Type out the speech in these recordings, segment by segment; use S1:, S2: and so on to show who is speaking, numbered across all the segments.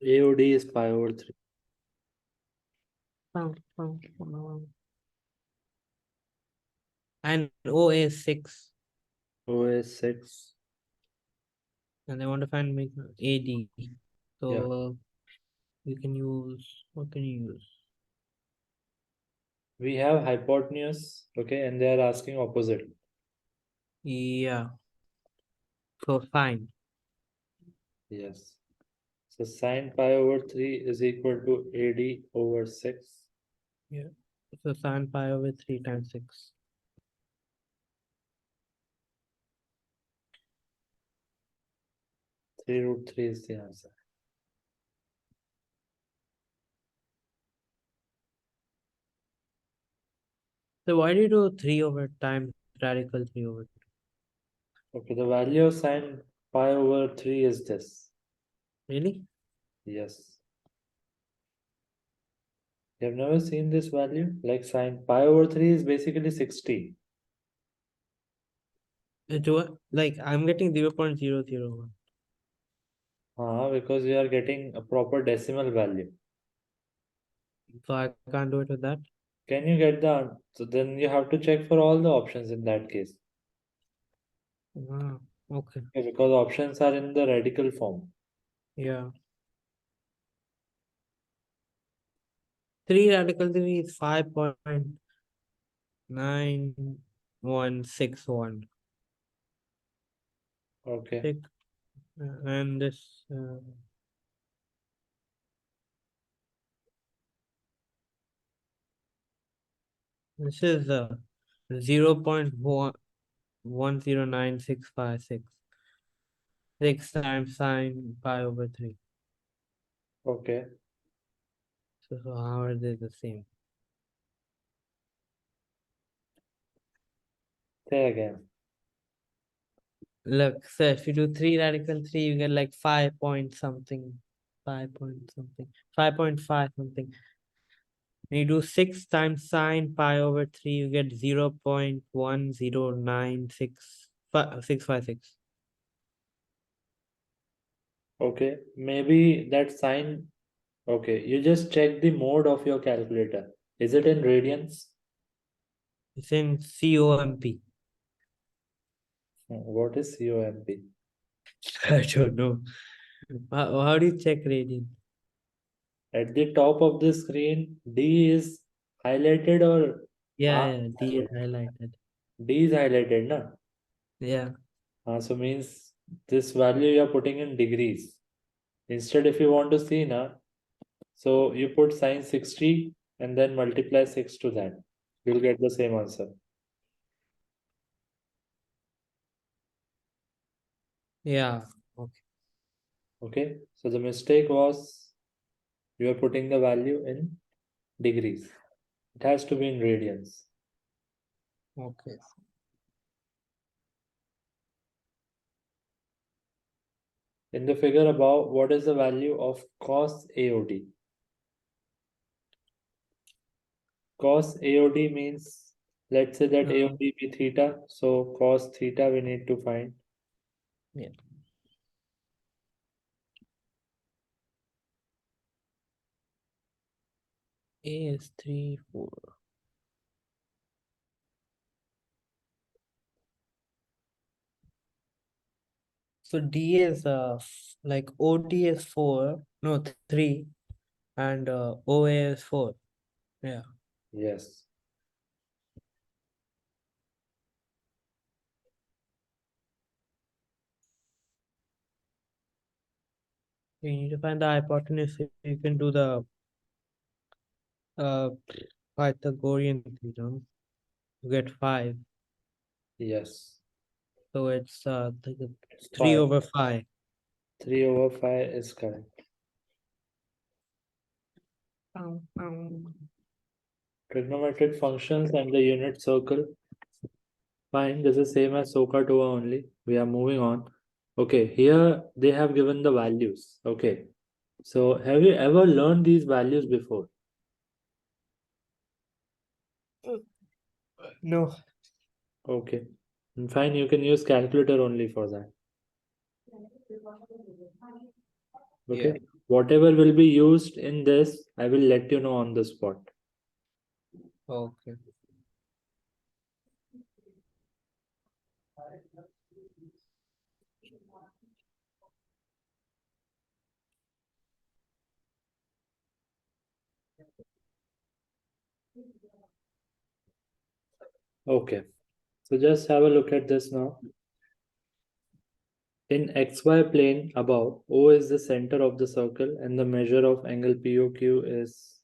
S1: AOD is pi over 3.
S2: And OA is 6.
S1: O is 6.
S2: And I want to find make AD. So
S1: Yeah.
S2: you can use, what can you use?
S1: We have hypotenuse, okay, and they are asking opposite.
S2: Yeah. So fine.
S1: Yes. So sine pi over 3 is equal to AD over 6.
S2: Yeah. So sin pi over 3 times 6.
S1: 3 root 3 is the answer.
S2: So why do you do 3 over times radical 3 over 2?
S1: Okay, the value of sine pi over 3 is this.
S2: Really?
S1: Yes. You have never seen this value? Like sine pi over 3 is basically 60.
S2: Like I'm getting 0.001.
S1: Because you are getting a proper decimal value.
S2: So I can't do it with that.
S1: Can you get the so then you have to check for all the options in that case.
S2: Ah, okay.
S1: Okay, because options are in the radical form.
S2: Yeah. 3 radical 3 is 5.9161.
S1: Okay.
S2: And this is 0.109656. 6 times sine pi over 3.
S1: Okay.
S2: So how are they the same?
S1: Say again.
S2: Look, so if you do 3 radical 3, you get like 5 point something, 5 point something, 5.5 something. When you do 6 times sine pi over 3, you get 0.1096656.
S1: Okay. Maybe that sine. Okay. You just check the mode of your calculator. Is it in radians?
S2: It's in COMP.
S1: What is COMP?
S2: I don't know. How do you check radian?
S1: At the top of the screen, D is highlighted or
S2: Yeah,
S1: R
S2: yeah,
S1: is
S2: D is
S1: highlighted?
S2: highlighted.
S1: D is highlighted, na?
S2: Yeah.
S1: So means this value you are putting in degrees. Instead, if you want to see na, so you put sine 60 and then multiply 6 to that. You'll get the same answer.
S2: Yeah. Okay.
S1: Okay. So the mistake was you are putting the value in degrees. It has to be in radians.
S2: Okay.
S1: In the figure above, what is the value of cos AOD? Cos AOD means, let's say that
S2: Uh,
S1: AOD be theta. So cos theta we need to find.
S2: yeah. A is 3, 4. So D is like OD is 4, no 3, and OA is 4. Yeah.
S1: Yes.
S2: You need to find the hypotenuse. You can do the uh Pythagorean theorem. You get 5.
S1: Yes.
S2: So it's
S1: It's
S2: 3
S1: 5.
S2: over 5.
S1: 3 over 5 is correct. Trigonometric functions and the unit circle. Fine, this is same as SOCA 2 only. We are moving on. Okay, here they have given the values. Okay. So have you ever learned these values before?
S2: No.
S1: Okay. Fine, you can use calculator only for that. Okay.
S2: Yeah.
S1: Whatever will be used in this, I will let you know on the spot.
S2: Okay.
S1: Okay. So just have a look at this now. In XY plane above, O is the center of the circle and the measure of angle POQ is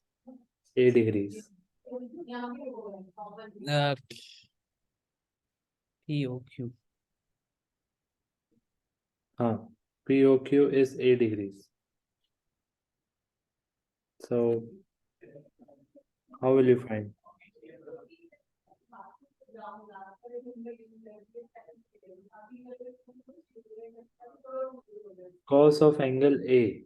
S1: A degrees.
S2: POQ.
S1: POQ is A degrees. So how will you find? Cos of angle A.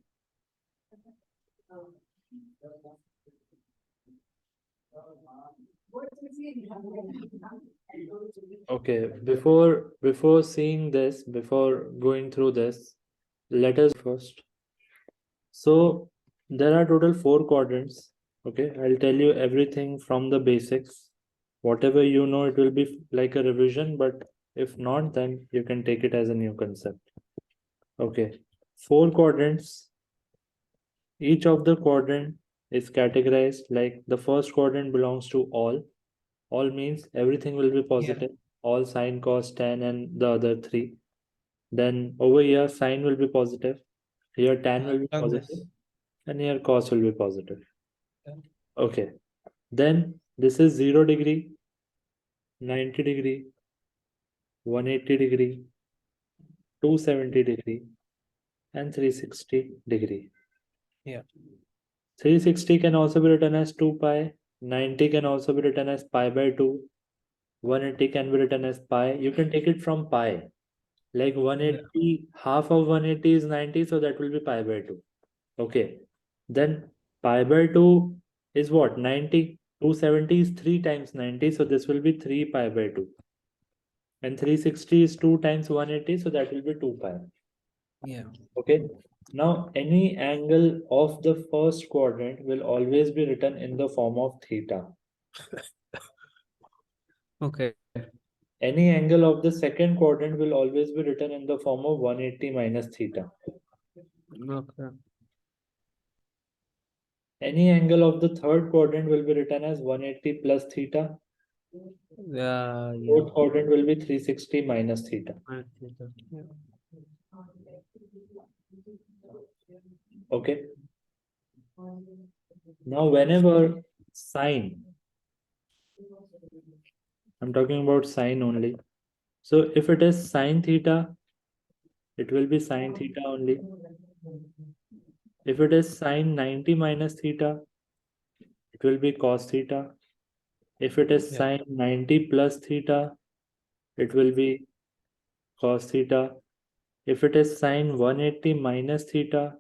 S1: Okay, before seeing this, before going through this, let us first. So there are total 4 quadrants. Okay, I'll tell you everything from the basics. Whatever you know, it will be like a revision, but if not, then you can take it as a new concept. Okay, 4 quadrants. Each of the quadrant is categorized like the first quadrant belongs to all. All means everything will be positive. All sine, cos, tan, and the other 3. Then over here, sine will be positive. Here, tan will be
S2: Done
S1: positive,
S2: this.
S1: and here, cos will be positive.
S2: Yeah.
S1: Okay. Then this is 0 degree, 90 degree, 180 degree, 270 degree, and 360 degree.
S2: Yeah.
S1: 360 can also be written as 2 pi. 90 can also be written as pi by 2. 180 can be written as pi. You can take it from pi. Like 180, half of 180 is 90, so that will be pi by 2. Okay. Then pi by 2 is what? 90. 270 is 3 times 90, so this will be 3 pi by 2. And 360 is 2 times 180, so that will be 2 pi.
S2: Yeah.
S1: Okay. Now, any angle of the first quadrant will always be written in the form of theta.
S2: Okay.
S1: Any angle of the second quadrant will always be written in the form of 180 minus theta.
S2: Okay.
S1: Any angle of the third quadrant will be written as 180 plus theta.
S2: Yeah.
S1: Fourth quadrant will be 360 minus theta.
S2: Yeah.
S1: Okay. Now, whenever sine, I'm talking about sine only. So if it is sine theta, it will be sine theta only. If it is sine 90 minus theta, it will be cos theta. If it is
S2: Yeah.
S1: sine 90 plus theta, it will be cos theta. If it is sine 180 minus theta,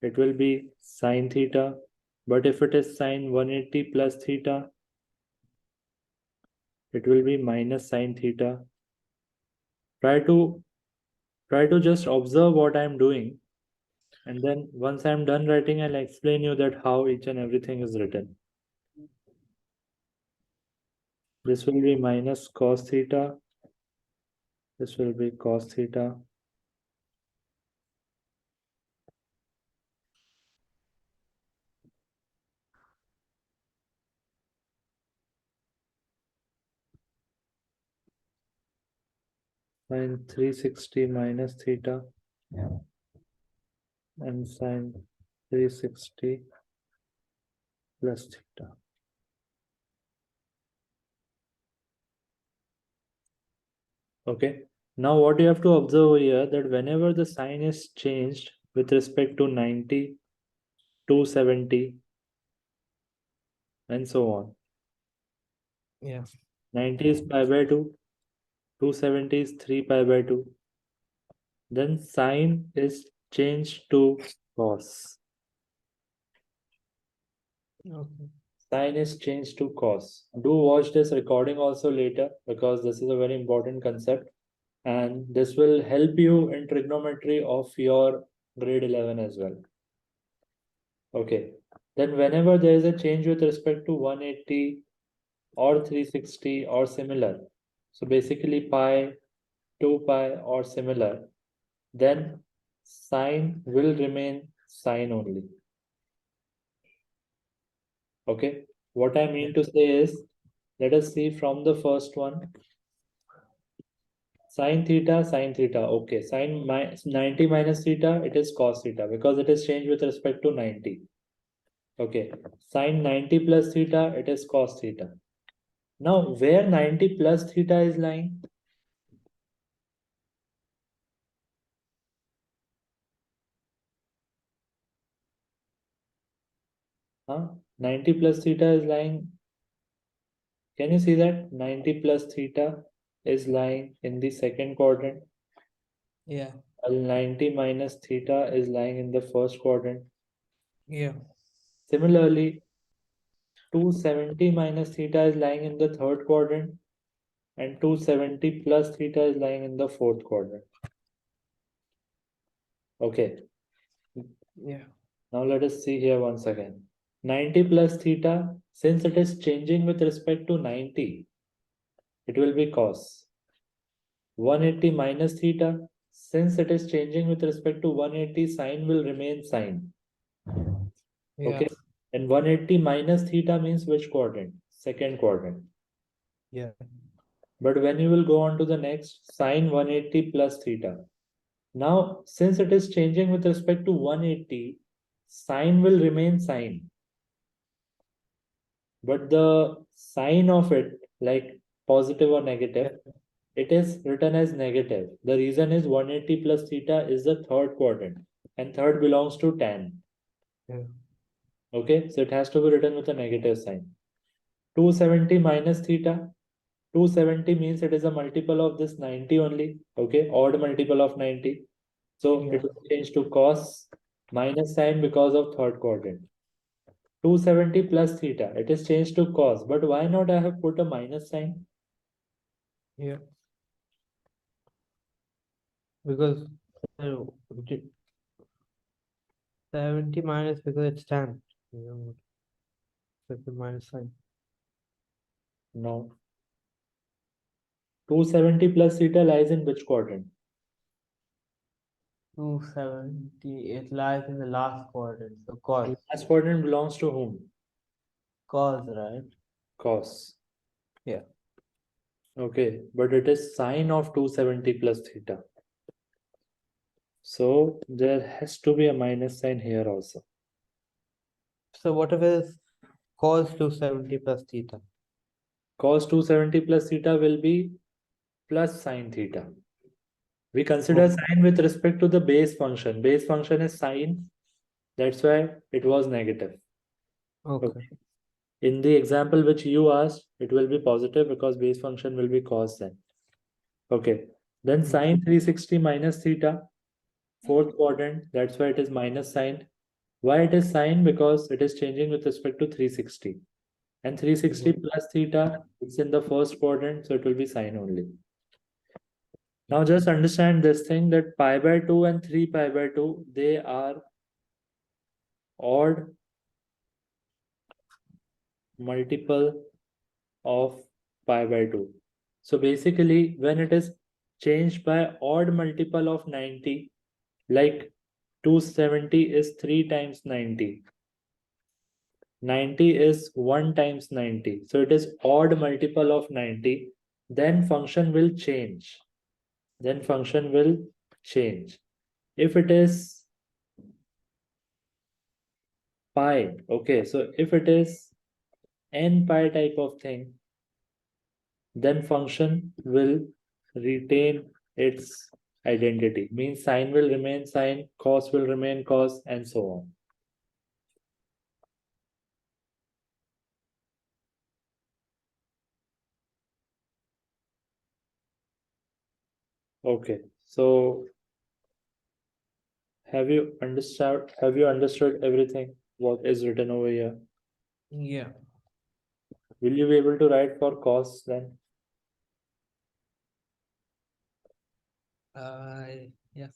S1: it will be sine theta. But if it is sine 180 plus theta, it will be minus sine theta. Try to just observe what I am doing, and then once I am done writing, I'll explain you that how each and everything is written. This will be minus cos theta. This will be cos theta. Sine 360 minus theta and sine 360 plus theta. Okay. Now what you have to observe here that whenever the sign is changed with respect to 90, 270, and so on.
S2: Yeah.
S1: 90 is pi by 2, 270 is 3 pi by 2. Then sign is changed to cos.
S2: Okay.
S1: Sign is changed to cos. Do watch this recording also later because this is a very important concept and this will help you in trigonometry of your grade 11 as well. Okay, then whenever there is a change with respect to 180 or 360 or similar, so basically pi, 2 pi or similar, then sign will remain sign only. Okay, what I mean to say is, let us see from the first one. Sine theta, okay, 90 minus theta, it is cos theta because it is changed with respect to 90. Okay, sine 90 plus theta, it is cos theta. Now, where 90 plus theta is lying? Huh? 90 plus theta is lying. Can you see that? 90 plus theta is lying in the second quadrant.
S2: Yeah.
S1: While 90 minus theta is lying in the first quadrant.
S2: Yeah.
S1: Similarly, 270 minus theta is lying in the third quadrant, and 270 plus theta is lying in the fourth quadrant. Okay,
S2: Yeah.
S1: now let us see here once again. 90 plus theta, since it is changing with respect to 90, it will be cos. 180 minus theta, since it is changing with respect to 180, sine will remain sine.
S2: Yeah.
S1: Okay, and 180 minus theta means which quadrant? Second quadrant.
S2: Yeah.
S1: But when you will go on to the next, sine 180 plus theta. Now, since it is changing with respect to 180, sine will remain sine. But the sign of it, like positive or negative, it is written as negative. The reason is 180 plus theta is the third quadrant, and third belongs to tan.
S2: Yeah.
S1: Okay, so it has to be written with a negative sign. 270 minus theta. 270 means it is a multiple of this 90 only. Okay, odd multiple of 90. So
S2: Yeah.
S1: it will change to cos minus sign because of third quadrant. 270 plus theta, it is changed to cos, but why not I have put a minus sign?
S2: Yeah. Because 70 minus because it's 10. You know, so the minus sign.
S1: No. 270 plus theta lies in which quadrant?
S2: 270. It lies in the last quadrant. So cos.
S1: Last quadrant belongs to whom?
S2: Cos, right?
S1: Cos.
S2: Yeah.
S1: Okay, but it is sine of 270 plus theta. So there has to be a minus sign here also.
S2: So what if it is cos 270 plus theta?
S1: Cos 270 plus theta will be plus sine theta. We consider
S2: Okay.
S1: sine with respect to the base function. Base function is sine. That's why it was negative.
S2: Okay.
S1: Okay. In the example which you asked, it will be positive because base function will be cos then. Okay. Then sine 360 minus theta, fourth quadrant. That's why it is minus sine. Why it is sine? Because it is changing with respect to 360. And 360 plus theta, it's in the first quadrant, so it will be sine only. Now just understand this thing that pi by 2 and 3 pi by 2, they are odd multiple of pi by 2. So basically, when it is changed by odd multiple of 90, like 270 is 3 times 90. 90 is 1 times 90. So it is odd multiple of 90. Then function will change. Then function will change. If it is pi, okay, so if it is n pi type of thing, then function will retain its identity. Means sine will remain sine, cos will remain cos, and so on. Okay, so have you understood everything what is written over here?
S2: Yeah.
S1: Will you be able to write for cos then?
S2: Yes.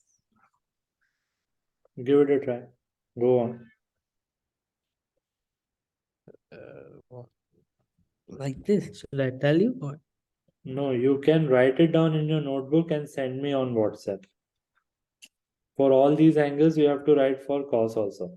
S1: Give it a try. Go on.
S2: What? Like this? Should I tell you or?
S1: No, you can write it down in your notebook and send me on WhatsApp. For all these angles, you have to write for cos also.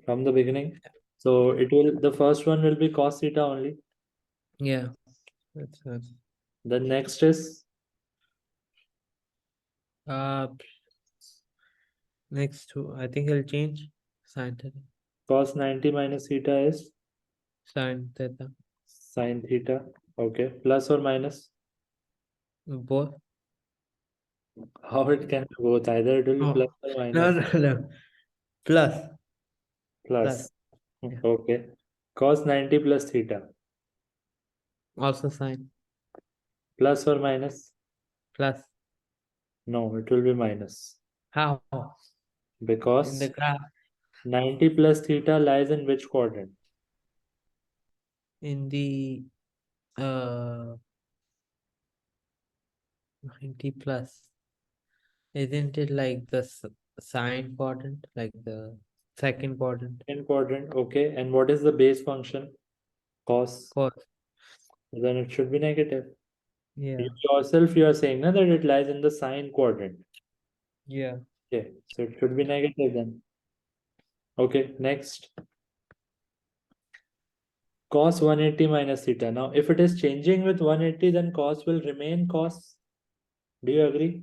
S1: From the beginning. So the first one will be cos theta only.
S2: Yeah. That's
S1: The next is
S2: uh next to I think it'll change sin theta.
S1: cos 90 minus theta is
S2: Sin theta.
S1: sin theta. Okay. Plus or minus.
S2: Both.
S1: How it can be both. Either it will be plus
S2: Oh
S1: or
S2: no
S1: minus.
S2: no no. Plus. Plus.
S1: Plus.
S2: Yeah.
S1: Okay. Cos 90 plus theta.
S2: Also sin.
S1: Plus or minus.
S2: Plus.
S1: No, it will be minus.
S2: How? In the
S1: Because
S2: graph.
S1: 90 plus theta lies in which quadrant?
S2: In the uh 90 plus. Isn't it like the sine quadrant? Like the second quadrant?
S1: In quadrant. Okay. And what is the base function? Cos.
S2: Cos.
S1: Then it should be negative.
S2: Yeah.
S1: You yourself, you are saying na, that it lies in the sine quadrant.
S2: Yeah.
S1: Okay. So it should be negative then. Okay. Next. Cos 180 minus theta. Now, if it is changing with 180, then cos will remain cos. Do you agree?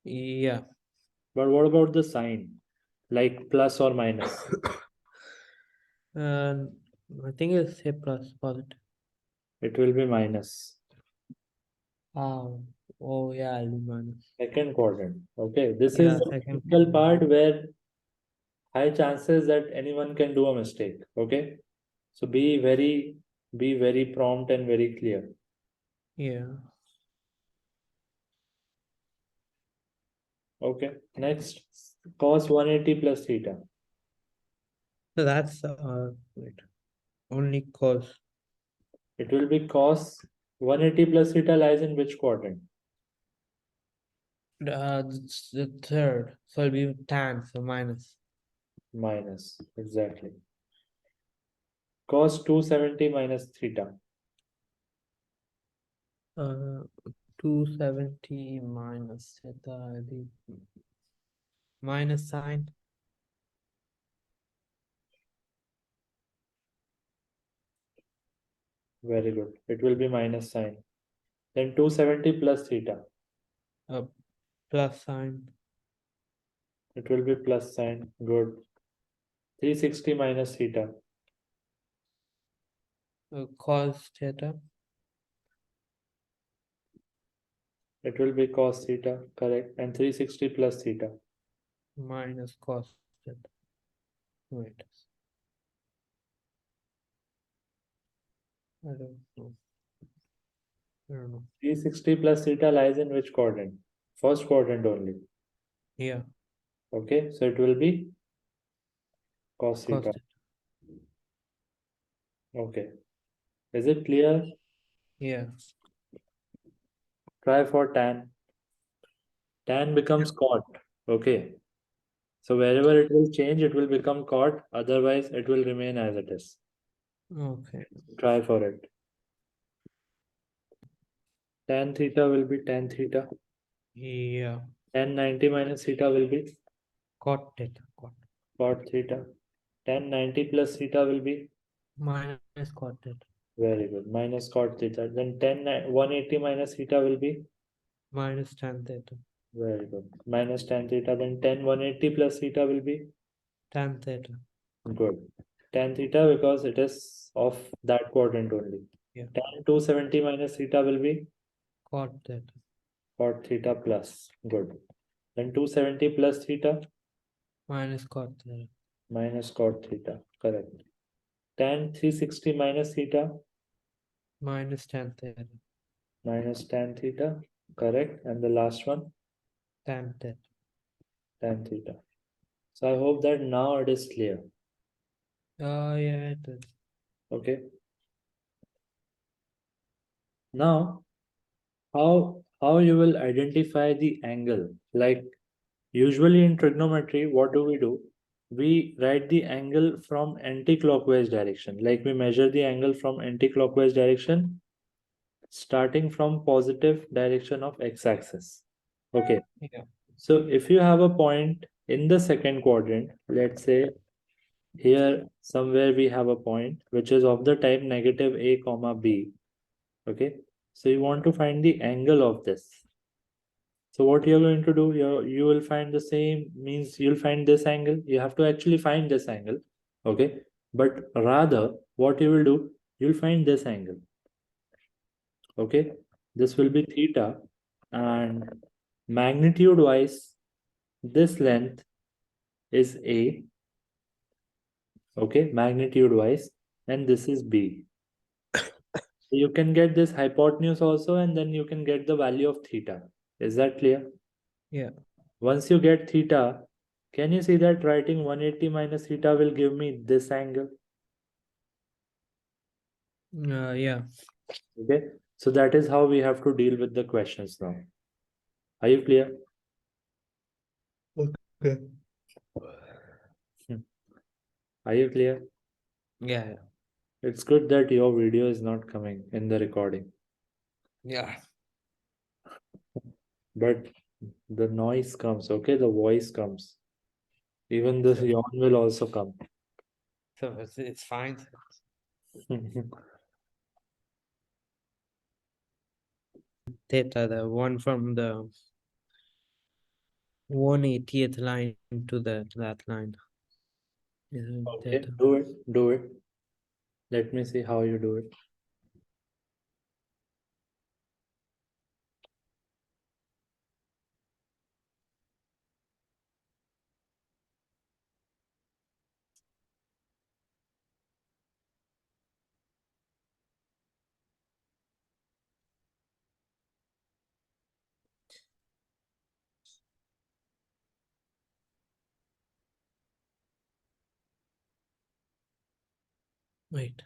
S2: Yeah.
S1: But what about the sign? Like plus or minus?
S2: And I think it's say plus positive.
S1: It will be minus.
S2: Oh, oh yeah, I'll do minus.
S1: Second quadrant. Okay. This is
S2: Yeah,
S1: the
S2: second.
S1: critical part where high chances that anyone can do a mistake. Okay. So be very prompt and very clear.
S2: Yeah.
S1: Okay. Next. Cos 180 plus theta.
S2: So that's wait, only cos.
S1: It will be cos 180 plus theta lies in which quadrant?
S2: The third. So it'll be tan, so minus.
S1: Minus. Exactly. Cos 270 minus theta.
S2: Uh 270 minus theta, I think. Minus sine.
S1: Very good. It will be minus sign. Then 270 plus theta.
S2: Uh plus sine.
S1: It will be plus sign. Good. 360 minus theta.
S2: Cos theta.
S1: It will be cos theta. Correct. And 360 plus theta.
S2: Minus cos theta. Wait. I don't know.
S1: 360 plus theta lies in which quadrant? First quadrant only.
S2: Yeah.
S1: Okay. So it will be cos
S2: Cos
S1: theta.
S2: theta.
S1: Okay. Is it clear?
S2: Yeah.
S1: Try for tan. Tan becomes cot. Okay. So wherever it will change, it will become cot. Otherwise, it will remain as it is.
S2: Okay.
S1: Try for it. Tan theta will be tan theta.
S2: Yeah.
S1: Tan 90 minus theta will be
S2: Cot theta. Cot.
S1: cot theta. Tan 90 plus theta will be
S2: Minus cot theta.
S1: very good. Minus cot theta. Then 180 minus theta will be
S2: Minus tan theta.
S1: very good. Minus tan theta. Then tan 180 plus theta will be
S2: Tan theta.
S1: good. Tan theta because it is of that quadrant only.
S2: Yeah.
S1: Tan 270 minus theta will be
S2: Cot theta.
S1: cot theta plus. Good. Then 270 plus theta
S2: Minus cot theta.
S1: minus cot theta. Correct. Tan 360 minus theta
S2: Minus tan theta.
S1: minus tan theta. Correct. And the last one,
S2: Tan theta.
S1: tan theta. So I hope that now it is clear.
S2: Oh, yeah, it is.
S1: Okay. Now, how you will identify the angle? Like usually in trigonometry, what do? We write the angle from anti-clockwise direction. Like we measure the angle from anti-clockwise direction starting from positive direction of x-axis. Okay.
S2: Yeah.
S1: So if you have a point in the second quadrant, let's say here somewhere we have a point which is of the type negative a comma b. Okay. So you want to find the angle of this. So what you're going to do, you will find the same, means you'll find this angle. You have to actually find this angle. Okay. But rather what you will do, you'll find this angle. Okay. This will be theta, and magnitude wise, this length is a. Okay. Magnitude wise, and this is b. You can get this hypotenuse also, and then you can get the value of theta. Is that clear?
S2: Yeah.
S1: Once you get theta, can you see that writing 180 minus theta will give me this angle?
S2: Yeah.
S1: Okay. So that is how we have to deal with the questions now. Are you clear?
S2: Okay.
S1: Are you clear?
S2: Yeah.
S1: It's good that your video is not coming in the recording,
S2: Yeah.
S1: but the noise comes, okay? The voice comes. Even the yawn will also come.
S2: So it's fine. Theta, the one from the 180th line to that line.
S1: Okay,
S2: Theta.
S1: do it. Let me see how you do it.
S2: Wait.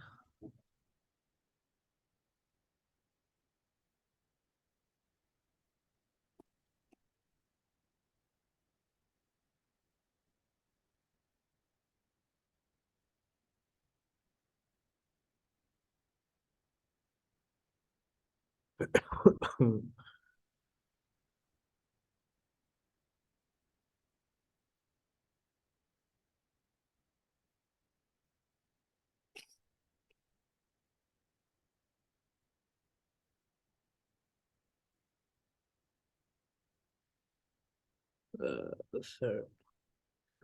S2: Sir.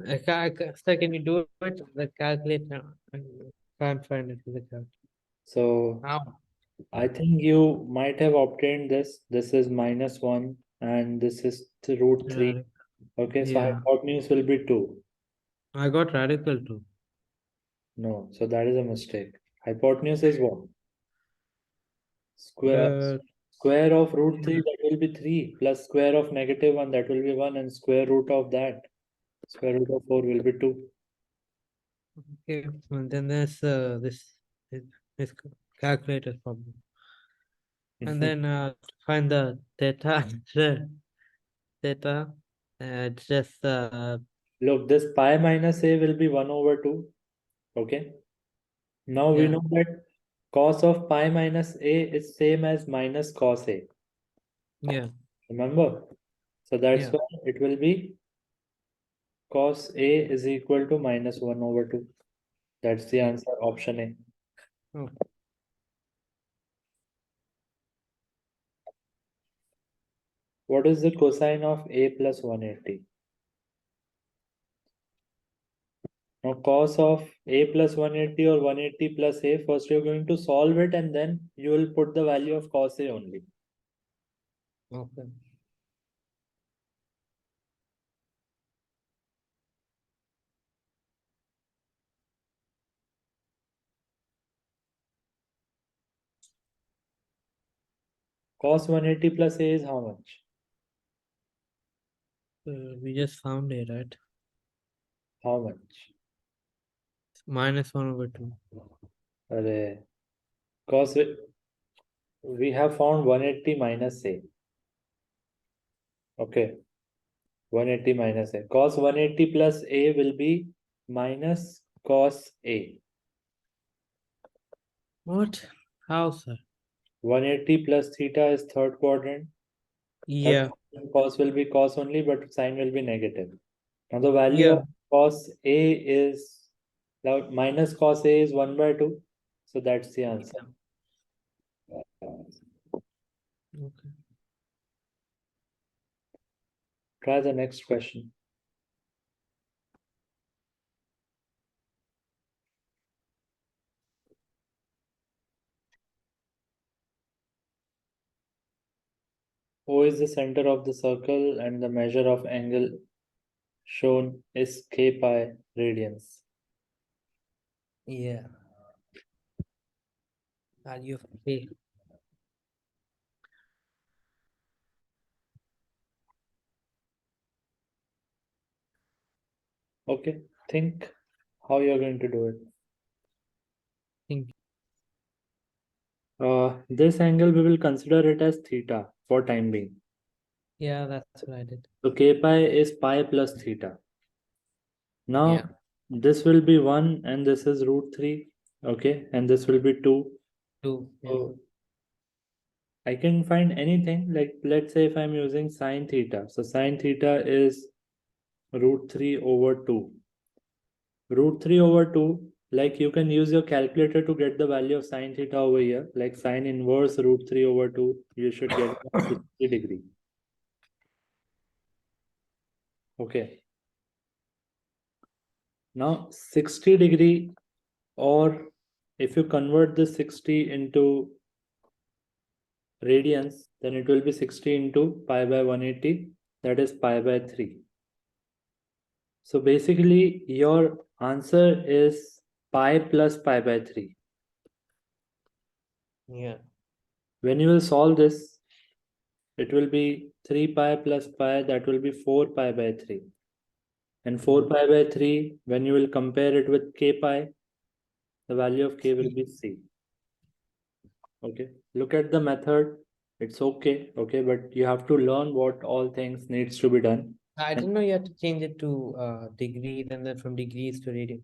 S2: Sir, can you do it? The calculator. I can't find it with the calculator.
S1: So
S2: How?
S1: I think you might have obtained this. This is -1 and this is root 3. Okay, so
S2: Yeah,
S1: hypotenuse will be 2.
S2: I got radical too.
S1: No, so that is a mistake. Hypotenuse is 1. Square
S2: Uh,
S1: square of root 3, that will be 3, plus square of -1, that will be 1, and square root of that, square root of 4 will be 2.
S2: okay, and then there's this calculator problem, and then find the theta. Theta. It's just
S1: Look, this pi minus a will be 1 over 2. Okay. Now we
S2: yeah,
S1: know that cos of pi minus a is same as minus cos a.
S2: yeah,
S1: Remember? So that's
S2: yeah.
S1: why it will be cos a is equal to -1 over 2. That's the
S2: Yeah.
S1: answer, option A.
S2: Oh,
S1: What is the cosine of a plus 180? Now cos of a plus 180 or 180 plus a, first you're going to solve it and then you will put the value of cos a only.
S2: okay.
S1: Cos 180 plus a is how much?
S2: We just found it, right?
S1: How much?
S2: -1/2.
S1: Array. Cos we have found 180 minus a. Okay. 180 minus a. Cos 180 plus a will be minus cos a.
S2: What? How, sir?
S1: 180 plus theta is third quadrant. Third
S2: Yeah,
S1: quadrant cos will be cos only, but sign will be negative. Now the value
S2: yeah.
S1: of cos a is, now minus cos a is 1 by 2. So that's the answer.
S2: Okay.
S1: Try the next question. O is the center of the circle and the measure of angle shown is k pi radians.
S2: Yeah. Value of A.
S1: Okay, think how you're going to do it.
S2: Think.
S1: This angle we will consider it as theta for time being.
S2: Yeah, that's what I did.
S1: So k pi is pi plus theta.
S2: Yeah.
S1: Now this will be 1 and this is root 3. Okay, and this will be 2.
S2: 2. Yeah.
S1: So I can find anything, like let's say if I'm using sine theta. So sine theta is root 3 over 2. Root 3 over 2, like you can use your calculator to get the value of sine theta over here. Like sine inverse root 3 over 2, you should get 60 degree. Okay. Now 60 degree, or if you convert this 60 into radians, then it will be 60 into pi by 180, that is pi by 3. So basically your answer is pi plus pi by 3.
S2: Yeah.
S1: When you will solve this, it will be 3 pi plus pi, that will be 4 pi by 3. And 4 pi by 3, when you will compare it with k pi, the value of k will be c. Okay, look at the method. It's okay, but you have to learn what all things needs to be done.
S2: I didn't know you had to change it to degrees and then from degrees to radian.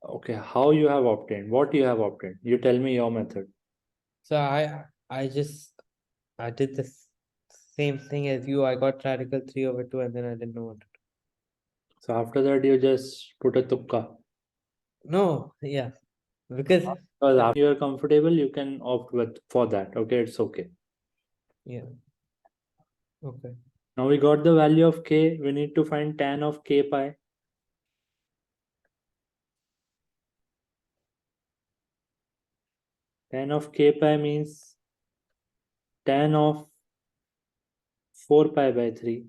S1: Okay, how you have obtained? What you have obtained? You tell me your method.
S2: So I did this same thing as you. I got radical 3/2 and then I didn't know what to do.
S1: So after that, you just put a tukka.
S2: No, yeah. Because
S1: Because after you are comfortable, you can opt with for that. Okay, it's okay.
S2: yeah. Okay.
S1: Now we got the value of k. We need to find tan of k pi. tan of k pi means tan of 4 pi by 3.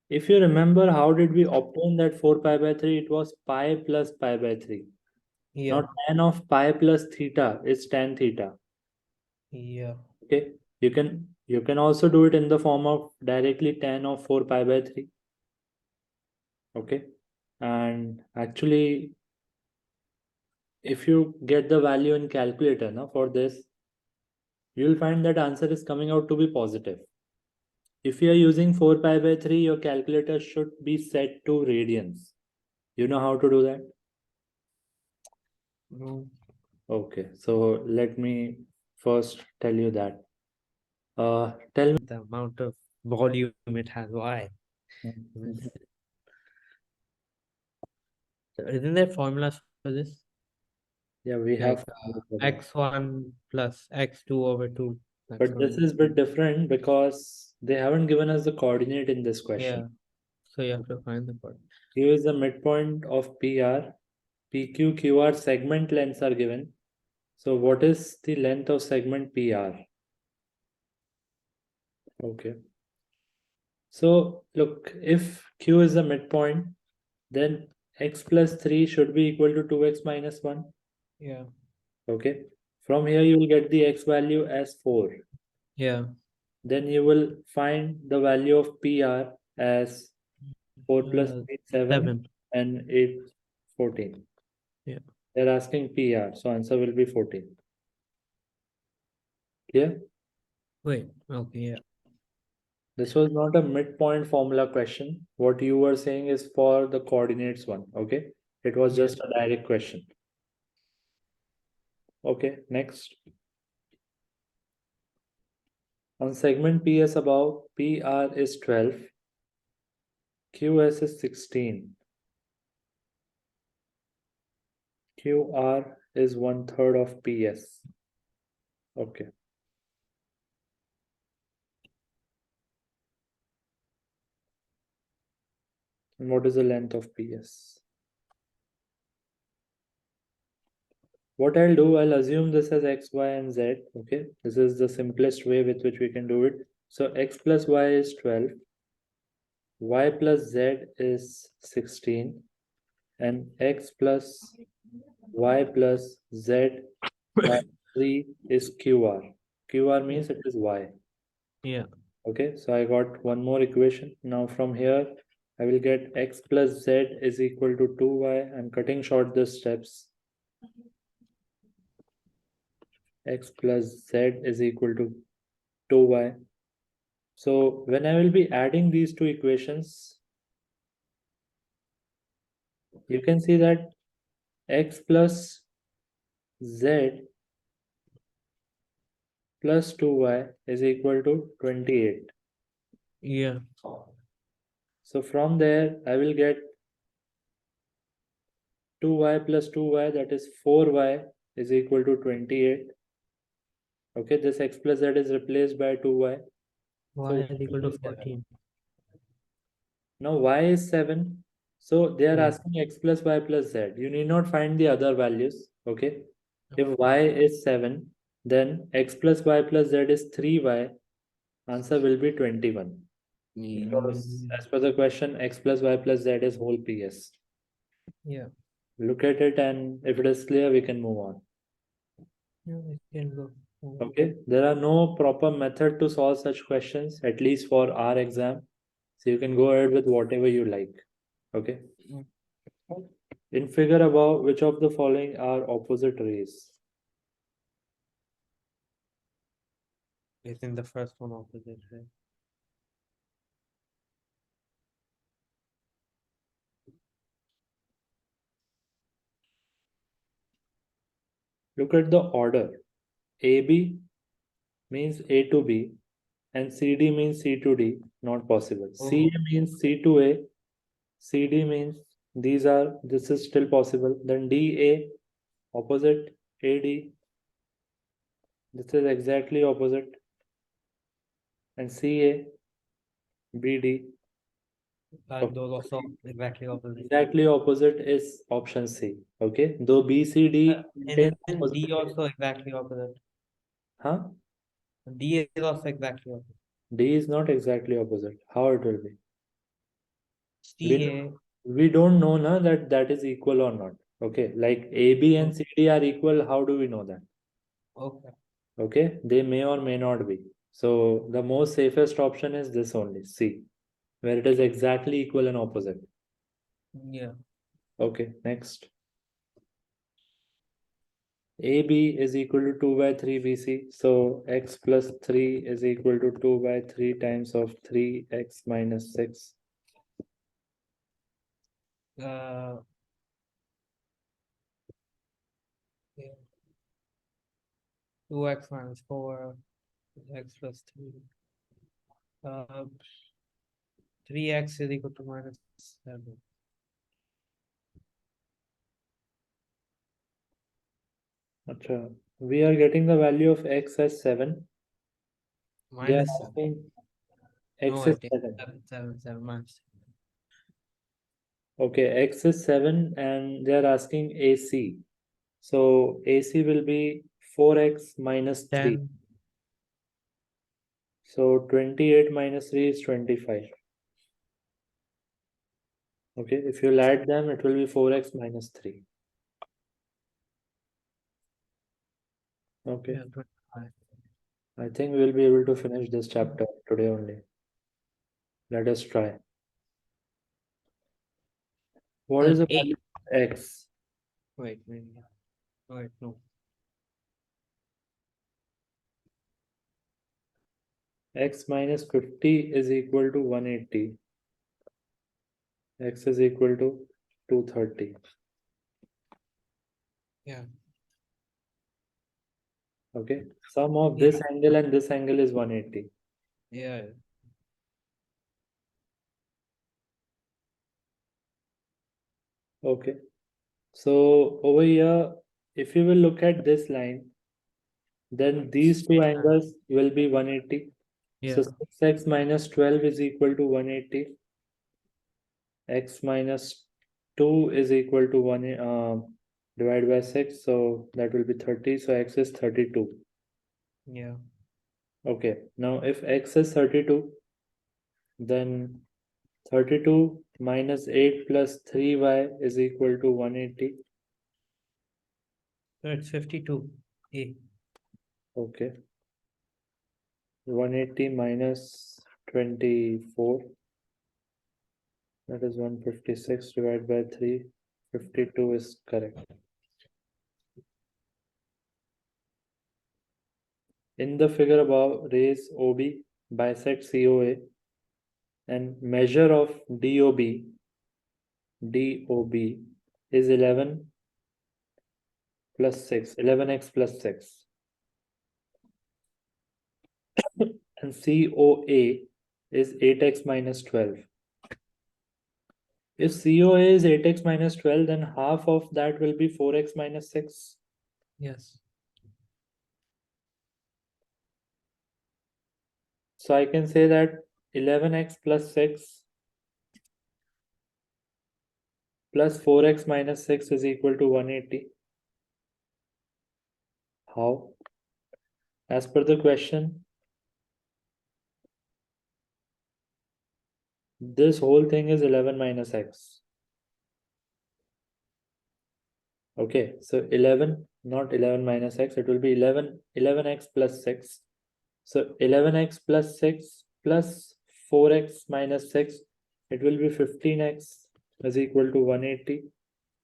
S1: If you remember, how did we obtain that 4 pi by 3? It was pi plus pi by 3.
S2: Yeah.
S1: Now tan of pi plus theta is tan theta.
S2: Yeah.
S1: Okay. You can also do it in the form of directly tan of 4 pi by 3. Okay. And actually, if you get the value in calculator now for this, you'll find that answer is coming out to be positive. If you are using 4 pi by 3, your calculator should be set to radians. You know how to do that?
S2: No.
S1: Okay, so let me first tell you that. Tell me.
S2: The amount of volume it has. Why? So isn't there formulas for this?
S1: Yeah, we
S2: Like
S1: have. But
S2: x1 plus x2 over 2. That's
S1: this
S2: one.
S1: is a bit different because they haven't given us the coordinate in this question.
S2: Yeah. So you have to find the part.
S1: Here is the midpoint of PR. PQ, QR segment lengths are given. So what is the length of segment PR? Okay. So look, if Q is the midpoint, then x plus 3 should be equal to 2x minus 1.
S2: Yeah.
S1: Okay. From here, you will get the x value as 4.
S2: Yeah.
S1: Then you will find the value of PR as 4 plus 3, 7,
S2: 7.
S1: and 8, 14.
S2: Yeah.
S1: They're asking PR, so answer will be 14. Clear?
S2: Wait. Okay. Yeah.
S1: This was not a midpoint formula question. What you were saying is for the coordinates one. Okay. It was
S2: Yeah.
S1: just a direct question. Okay. Next. On segment PS above, PR is 12. QS is 16. QR is 1/3 of PS. Okay. And what is the length of PS? What I'll do, I'll assume this as X, Y, and Z. Okay. This is the simplest way with which we can do it. So X plus Y is 12. Y plus Z is 16. And X plus Y plus Z by 3 is QR. QR means it is Y.
S2: Yeah.
S1: Okay, so I got one more equation. Now from here, I will get X plus Z is equal to 2Y. I'm cutting short the steps. X plus Z is equal to 2Y. So when I will be adding these two equations, you can see that X plus Z plus 2Y is equal to 28.
S2: Yeah.
S1: So from there, I will get 2y plus 2y, that is 4y, is equal to 28. Okay, this x plus z is replaced by 2y.
S2: Y
S1: So
S2: is equal to 14.
S1: now y is 7. So they are
S2: Yeah.
S1: asking x plus y plus z. You need not find the other values. Okay. If y is 7, then x plus y plus z is 3y. Answer will be 21. Because as per the question, x plus y plus z is whole PS.
S2: Yeah.
S1: Look at it, and if it is clear, we can move on.
S2: Yeah, we can go.
S1: Okay, there are no proper method to solve such questions, at least for our exam. So you can go ahead with whatever you like. Okay. In figure above, which of the following are opposite rays?
S2: It's in the first one opposite, right?
S1: Look at the order. AB means A to B, and CD means C to D. Not possible. CA means C to A. CD means this is still possible. Then DA, opposite AD. This is exactly opposite. And CA, BD.
S2: Like those also exactly opposite.
S1: Exactly opposite is option C. Okay, though B, C, D
S2: And
S1: contain
S2: then
S1: opposite.
S2: D also exactly opposite.
S1: Huh?
S2: D is also exactly opposite.
S1: D is not exactly opposite. How it will be? We
S2: CA.
S1: we don't know na that is equal or not. Okay, like AB and CD are equal. How do we know that?
S2: Okay.
S1: Okay, they may or may not be. So the most safest option is this only, C, where it is exactly equal and opposite.
S2: Yeah.
S1: Okay, next. AB is equal to 2 by 3 BC. So x plus 3 is equal to 2 by 3 times of 3x minus 6.
S2: Uh, yeah. 2x minus 4, x plus 3. 3x is equal to minus 7.
S1: Achha. We are getting the value of x as 7. They are
S2: Minus 7.
S1: asking
S2: No,
S1: x is
S2: it is
S1: 7.
S2: 7 minus
S1: Okay, x is 7 and they are asking AC. So AC will be 4x minus 3.
S2: 10.
S1: So 28 minus 3 is 25. Okay, if you'll add them, it will be 4x minus 3. Okay,
S2: Yeah, 25.
S1: I think we'll be able to finish this chapter today only. Let us try. What is the
S2: 8.
S1: value of x?
S2: Wait, maybe. Wait, no.
S1: X minus 50 is equal to 180. X is equal to 230.
S2: Yeah.
S1: Okay, sum of
S2: Yeah.
S1: this angle and this angle is 180.
S2: Yeah.
S1: Okay, so over here, if you will look at this line, then these two
S2: Straight line.
S1: angles will be 180. So
S2: Yeah.
S1: 6x minus 12 is equal to 180. X minus 2 is equal to 1 divided by 6. So that will be 30. So x is 32.
S2: Yeah.
S1: Okay, now if x is 32, then 32 minus 8 plus 3y is equal to 180.
S2: So it's 52. A.
S1: Okay, 180 minus 24, that is 156 divided by 3. 52 is correct. In the figure above, raise OB, bisect COA, and measure of DOB is 11 plus 6, 11x plus 6. And COA is 8x minus 12. If COA is 8x minus 12, then half of that will be 4x minus 6.
S2: Yes.
S1: So I can say that 11x plus 6 plus 4x minus 6 is equal to 180. How? As per the question, this whole thing is 11 minus x. Okay, so 11, not 11 minus x, it will be 11x plus 6. So 11x plus 6 plus 4x minus 6, it will be 15x is equal to 180,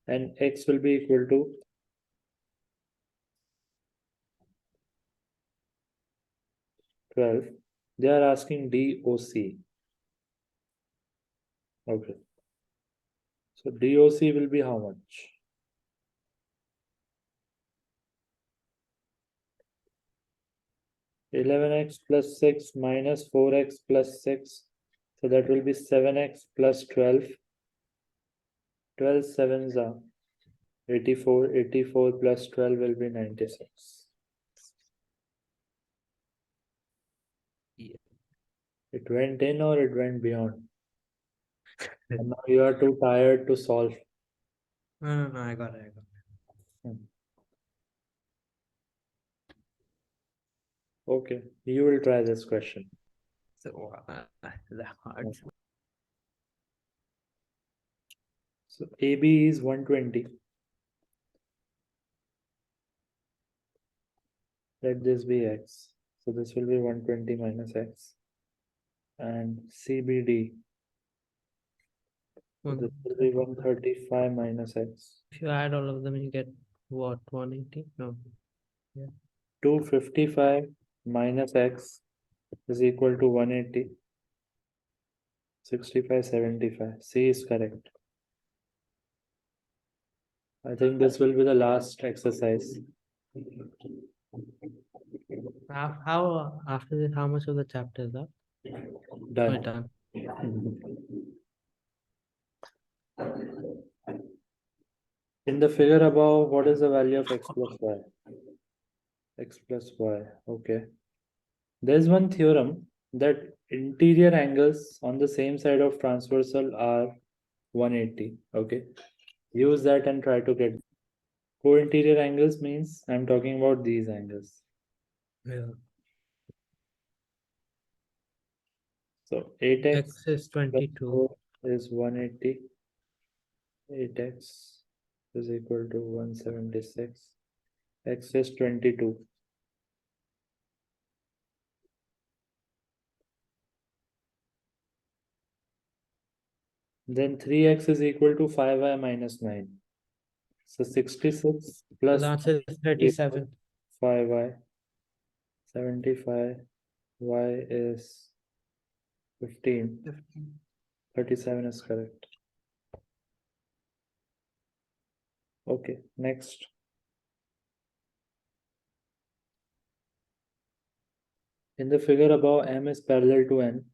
S1: and x will be equal to 12. They are asking DOC. Okay, so DOC will be how much? 11x plus 6 minus 4x plus 6. So that will be 7x plus 12. 12 sevens are 84. 84 plus 12 will be 96.
S2: Yeah.
S1: It went in or it went beyond? And now you are too tired to solve.
S2: No, I got it.
S1: Okay, you will try this question.
S2: So the hard.
S1: So AB is 120. Let this be x. So this will be 120 minus x. And CBD, so this will be 135 minus x.
S2: If you add all of them, you get what, 180? No.
S1: 255 minus x is equal to 180. 65, 75. C is correct. I think this will be the last exercise.
S2: How after this, how much of the chapter is that?
S1: Done.
S2: We're done.
S1: In the figure above, what is the value of x plus y? X plus y. Okay. There's one theorem that interior angles on the same side of transversal are 180. Okay. Use that and try to get co-interior angles means I'm talking about these angles.
S2: Yeah.
S1: So 8x
S2: X is 22.
S1: is 180. 8x is equal to 176. X is 22. Then 3x is equal to 5y minus 9. So 66 plus
S2: The answer is 37.
S1: 5y. 75. Y is 15. 37 is correct. Okay, next. In the figure above, M is parallel to N.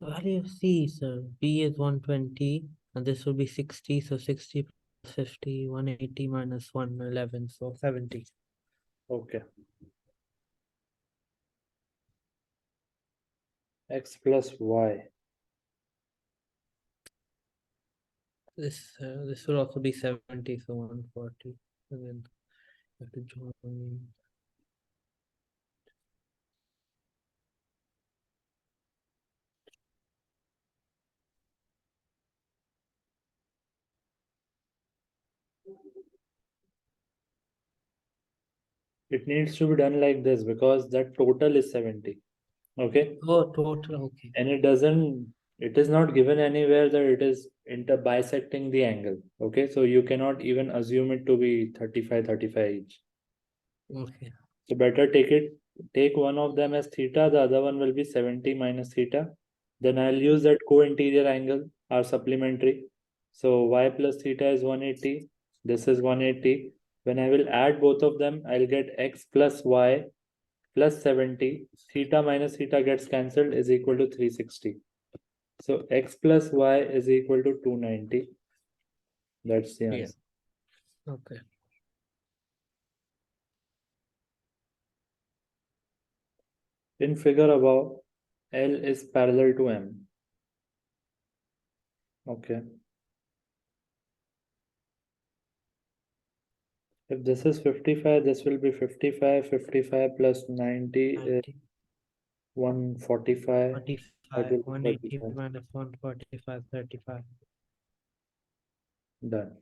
S2: Value of C, sir. B is 120, and this will be 60. So 60 plus 50, 180 minus 111, so 70.
S1: Okay. X plus Y.
S2: This will also be 70, so 140. And then you have to join.
S1: It needs to be done like this because that total is 70. Okay.
S2: Oh, total. Okay.
S1: And it is not given anywhere that it is bisecting the angle. Okay. So you cannot even assume it to be 35 each.
S2: Okay.
S1: So better take one of them as theta, the other one will be 70 minus theta. Then I'll use that co-interior angle, our supplementary. So y plus theta is 180. This is 180. When I will add both of them, I'll get x plus y plus 70. Theta minus theta gets cancelled is equal to 360. So x plus y is equal to 290. That's the answer.
S2: Yeah. Okay.
S1: In figure above, L is parallel to M. Okay. If this is 55, this will be 55. 55 plus 90 is
S2: 90,
S1: 145.
S2: 45, 180 minus 145, 35.
S1: Done.